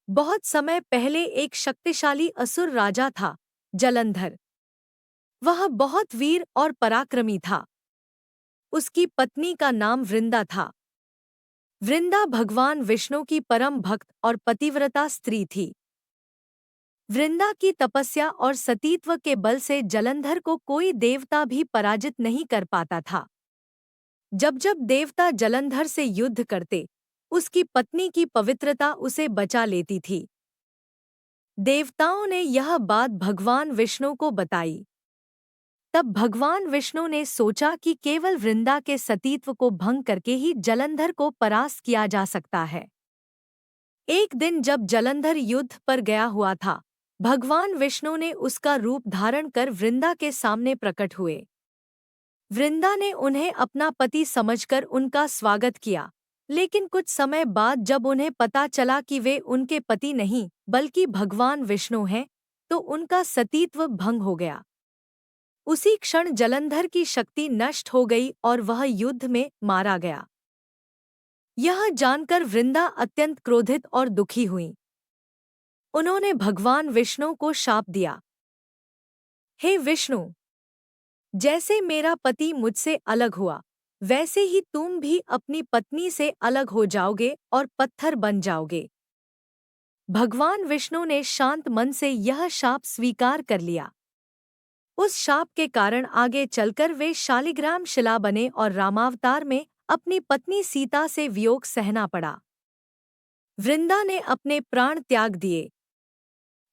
बहुत समय पहले एक शक्तिशाली असुर राजा था, जलंधर। वह बहुत वीर और पराक्रमी था। उसकी पत्नी का नाम वृंदा था। वृंदा भगवान विष्णु की परम भक्त और पतिव्रता स्त्री थी। वृंदा की तपस्या और सतीत्व के बल से जलंधर को कोई देवता भी पराजित नहीं कर पाता था। जब जब देवता जलंधर से युद्ध करते, उसकी पत्नी की पवित्रता उसे बचा लेती थी। देवताओं ने यह बात भगवान विष्णु को बताई। तब भगवान विष्णु ने सोचा कि केवल वृंदा के सतीत्व को भंग करके ही जलंधर को परास्त किया जा सकता है। एक दिन जब जलंधर युद्ध पर गया हुआ था, भगवान विष्णु ने उसका रूप धारण कर वृंदा के सामने प्रकट हुए। वृंदा ने उन्हें अपना पति समझकर उनका स्वागत किया, लेकिन कुछ समय बाद जब उन्हें पता चला कि वे उनके पति नहीं बल्कि भगवान विष्णु हैं, तो उनका सतीत्व भंग हो गया। उसी क्षण जलंधर की शक्ति नष्ट हो गई और वह युद्ध में मारा गया। यह जानकर वृंदा अत्यंत क्रोधित और दुखी हुई। उन्होंने भगवान विष्णु को शाप दिया, हे विष्णु, जैसे मेरा पति मुझसे अलग हुआ, वैसे ही तुम भी अपनी पत्नी से अलग हो जाओगे और पत्थर बन जाओगे। भगवान विष्णु ने शांत मन से यह शाप स्वीकार कर लिया। उस शाप के कारण आगे चलकर वे शालिग्राम शिला बने और रामावतार में अपनी पत्नी सीता से वियोग सहना पड़ा। वृंदा ने अपने प्राण त्याग दिए।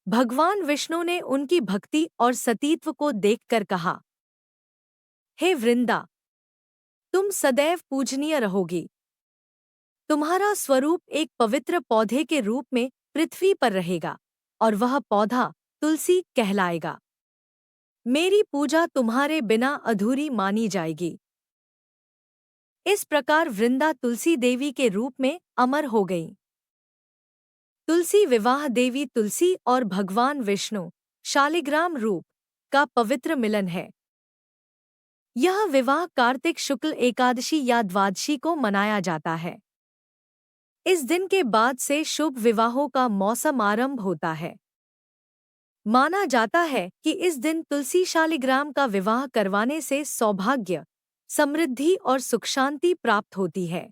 भगवान विष्णु ने उनकी भक्ति और सतीत्व को देखकर कहा, हे वृंदा, तुम सदैव पूजनीय रहोगी। तुम्हारा स्वरूप एक पवित्र पौधे के रूप में पृथ्वी पर रहेगा और वह पौधा तुलसी कहलाएगा। मेरी पूजा तुम्हारे बिना अधूरी मानी जाएगी। इस प्रकार वृंदा तुलसी देवी के रूप में अमर हो गई। तुलसी विवाह देवी तुलसी और भगवान विष्णु शालिग्राम रूप का पवित्र मिलन है। यह विवाह कार्तिक शुक्ल एकादशी या द्वादशी को मनाया जाता है। इस दिन के बाद से शुभ विवाहों का मौसम आरंभ होता है। माना जाता है कि इस दिन तुलसी शालिग्राम का विवाह करवाने से सौभाग्य, समृद्धि और सुख शांति प्राप्त होती है।